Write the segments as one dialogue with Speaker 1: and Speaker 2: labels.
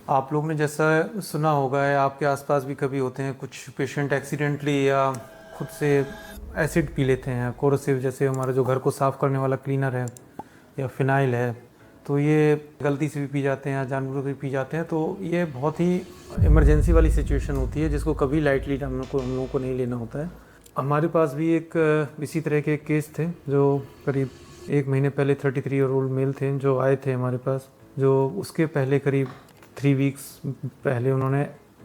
Speaker 1: आप लोग ने जैसा सुना होगा या आपके आसपास भी कभी होते हैं कुछ पेशेंट एक्सीडेंटली या खुद से एसिड पी लेते हैं कोरोसिव, जैसे हमारा जो घर को साफ़ करने वाला क्लीनर है या फिनाइल है, तो ये गलती से भी पी जाते हैं या जानबूझ के भी पी जाते हैं। तो ये बहुत ही इमरजेंसी वाली सिचुएशन होती है जिसको कभी लाइटली हम लोगों को नहीं लेना होता है। हमारे पास भी एक इसी तरह के केस थे जो करीब 1 महीने पहले 33 ईयर ओल्ड मेल थे जो आए थे हमारे पास, जो उसके पहले करीब 3 वीक्स पहले उन्होंने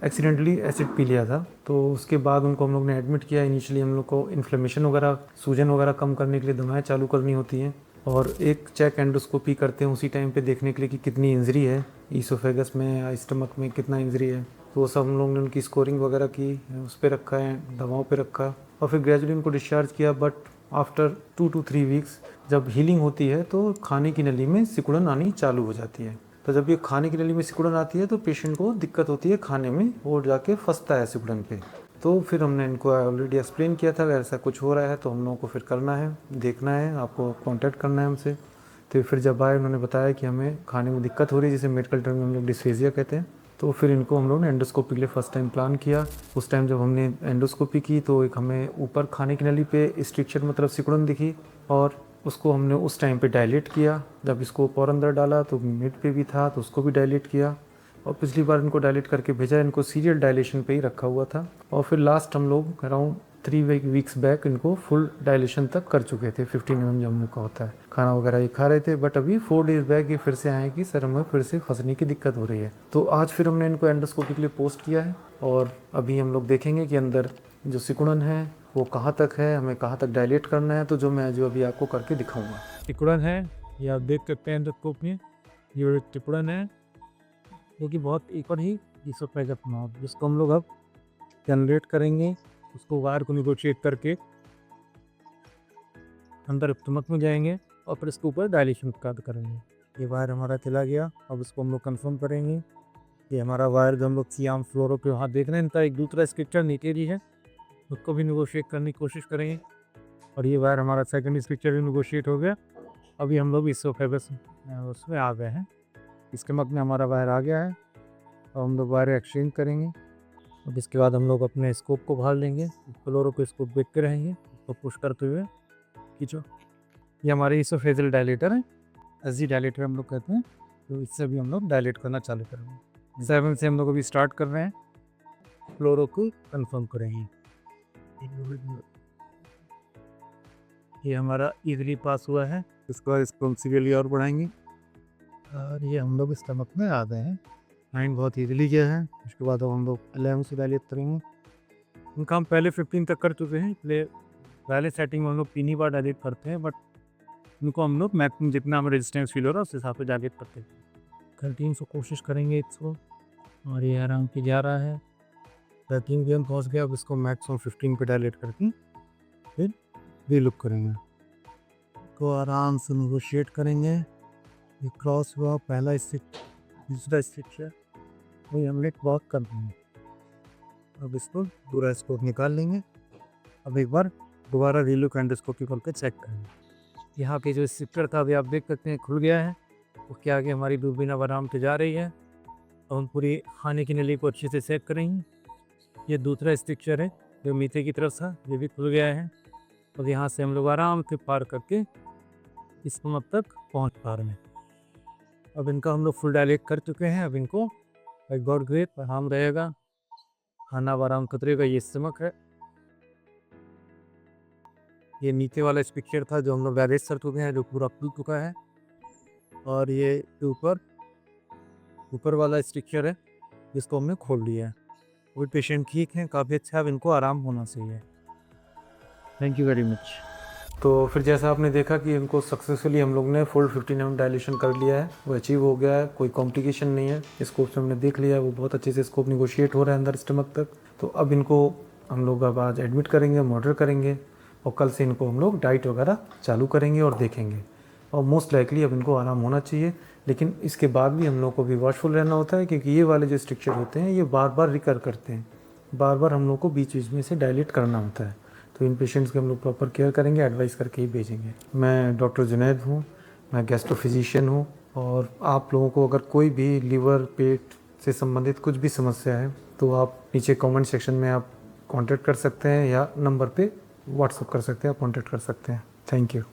Speaker 1: एक्सीडेंटली एसिड पी लिया था। तो उसके बाद उनको हम लोग ने एडमिट किया। इनिशियली हम लोग को इन्फ्लेमेशन वगैरह, सूजन वगैरह कम करने के लिए दवाएं चालू करनी होती हैं और एक चेक एंडोस्कोपी करते हैं उसी टाइम पे देखने के लिए कि कितनी इंजरी है ईसोफेगस में या स्टमक में, कितना इंजरी है। तो वो सब हम लोग ने उनकी स्कोरिंग वगैरह की, उस पर रखा है, दवाओं पे रखा और फिर ग्रेजुअली उनको डिस्चार्ज किया। बट आफ्टर 2 to 3 वीक्स जब हीलिंग होती है तो खाने की नली में सिकुड़न आनी चालू हो जाती है। तो जब ये खाने की नली में सिकुड़न आती है तो पेशेंट को दिक्कत होती है खाने में, और जाके फंसता है सिकुड़न पे। तो फिर हमने इनको ऑलरेडी एक्सप्लेन किया था अगर ऐसा कुछ हो रहा है तो हम लोगों को फिर करना है, देखना है, आपको कांटेक्ट करना है हमसे। तो फिर जब आए उन्होंने बताया कि हमें खाने में दिक्कत हो रही है, जिसे मेडिकल टर्म में हम लोग डिस्फेजिया कहते हैं। तो फिर इनको हम लोग ने एंडोस्कोपी के लिए फर्स्ट टाइम प्लान किया। उस टाइम जब हमने एंडोस्कोपी की तो एक हमें ऊपर खाने की नली पे स्ट्रिक्चर मतलब सिकुड़न दिखी और उसको हमने उस टाइम पे डायलेट किया। जब इसको और अंदर डाला तो मिड पे भी था तो उसको भी डायलेट किया और पिछली बार इनको डायलेट करके भेजा, इनको सीरियल डायलेशन पे ही रखा हुआ था। और फिर लास्ट हम लोग अराउंड 3 वीक्स बैक इनको फुल डायलेशन तक कर चुके थे। 15 mm जो हम लोग का होता है, खाना वगैरह ये खा रहे थे। बट अभी 4 डेज बैक ये फिर से आए कि सर हमें फिर से फंसने की दिक्कत हो रही है। तो आज फिर हमने इनको एंडोस्कोपी के लिए पोस्ट किया है और अभी हम लोग देखेंगे कि अंदर जो सिकुड़न है वो कहाँ तक है, हमें कहाँ तक डायलेट करना है। तो जो अभी आपको करके दिखाऊंगा।
Speaker 2: टिकुड़न है, ये आप देख सकते हैं एंडोस्कोप में। ये टिकुड़न है जो कि बहुत ऊपर ही ईसोफेगस में है, जिसको हम लोग अब जनरेट करेंगे। उसको वायर को निगोशिएट करके अंदर स्टमक में जाएंगे और फिर इसके ऊपर डायलेशन का करेंगे। ये वायर हमारा चला गया, अब इसको हम लोग कंफर्म करेंगे। ये हमारा वायर जो हम लोग सियाम फ्लोरो के वहाँ देख रहे हैं, इनका एक दूसरा स्ट्रक्चर नीचे भी है, उसको भी निगोशिएट करने की कोशिश करेंगे। और ये वायर हमारा सेकंड स्ट्रक्चर भी निगोशिएट हो गया। अभी हम लोग ईसोफेगस उसमें आ गए हैं, स्टमक में हमारा वायर आ गया है और हम लोग वायर एक्सचेंज करेंगे। अब इसके बाद हम लोग अपने स्कोप को बाहर लेंगे, फ्लोरो को स्कोप देखते रहेंगे, उसको पुश करते हुए खींचो। ये हमारे ईसोफेजल डायलेटर है, एसजी डायलेटर हम लोग कहते हैं। तो इससे भी हम लोग डायलेट करना चालू करेंगे। 7 से हम लोग अभी स्टार्ट कर रहे हैं, फ्लोरो को कंफर्म करेंगे। ये हमारा इजीली पास हुआ है, इसके बाद इसको हम सीरियली और बढ़ाएंगे और ये हम लोग स्टमक में आ गए हैं। 9 बहुत इजीली किया है। उसके बाद अब हम लोग 11 से डायलेट करेंगे। इनका हम पहले 15 तक कर चुके हैं, इसलिए पहले सेटिंग में हम लोग 3 ही बार डायलेट करते हैं। बट इनको हम लोग मैक्सिमम जितना हमें रेजिस्टेंस फील हो रहा है उस हिसाब से डायलेट करते हैं। 13 से कोशिश करेंगे इसको और ये आराम से जा रहा है। 13 भी हम पहुँच गया। अब इसको मैक्सिमम 15 पे डायलेट करके फिर रीलुक करेंगे, तो आराम से नेगोशिएट करेंगे। ये क्रॉस हुआ पहला स्टिच, दूसरा स्टिच है, वही हमने क्रॉस कर देंगे। अब इसको पूरा स्कोप निकाल लेंगे। अब एक बार दोबारा रीलुक एंडोस्कोपी करके चेक करेंगे। यहाँ के जो स्टिकर था अभी आप देख सकते हैं खुल गया है। उसके आगे हमारी दूरबीन अब आराम से जा रही है और हम पूरी खाने की नली को अच्छे से चेक करेंगे। ये दूसरा स्टिक्चर है जो नीचे की तरफ था, ये भी खुल गया है। और यहाँ से हम लोग आराम से पार करके इस स्टमक तक पहुँच पा रहे हैं। अब इनका हम लोग फुल डायलेट कर चुके हैं। अब इनको एक गॉड ग्रेट आराम रहेगा, खाना आराम कतरेगा। ये स्टमक है, ये नीचे वाला स्ट्रक्चर था जो हम लोग डायलेट कर चुके हैं, जो पूरा खुल चुका है। और ये ऊपर वाला स्ट्रक्चर है जिसको हमने खोल लिया है। वो पेशेंट ठीक है, काफ़ी अच्छा। अब इनको आराम होना चाहिए। Thank you very much.
Speaker 1: तो फिर जैसा आपने देखा कि इनको सक्सेसफुली हम लोग ने फुल 15 mm डायलेशन कर लिया है, वो अचीव हो गया है, कोई कॉम्प्लिकेशन नहीं है। स्कोप से हमने देख लिया है, वो बहुत अच्छे से स्कोप निगोशिएट हो रहा है अंदर स्टमक तक। तो अब इनको हम लोग अब आज एडमिट करेंगे, मॉनिटर करेंगे और कल से इनको हम लोग डाइट वगैरह चालू करेंगे और देखेंगे। और मोस्ट लाइकली अब इनको आराम होना चाहिए, लेकिन इसके बाद भी हम लोग को भी वॉचफुल रहना होता है क्योंकि ये वाले जो स्ट्रक्चर होते हैं ये बार बार रिकर करते हैं, बार बार हम लोग को बीच बीच में से डायलेट करना होता है। तो इन पेशेंट्स की हम लोग प्रॉपर केयर करेंगे, एडवाइस करके ही भेजेंगे। मैं डॉक्टर जुनैद हूँ, मैं गैस्ट्रोफिजिशियन हूँ। और आप लोगों को अगर कोई भी लीवर, पेट से संबंधित कुछ भी समस्या है तो आप नीचे कमेंट सेक्शन में आप कांटेक्ट कर सकते हैं या नंबर पे व्हाट्सअप कर सकते हैं, आप कांटेक्ट कर सकते हैं। Thank you.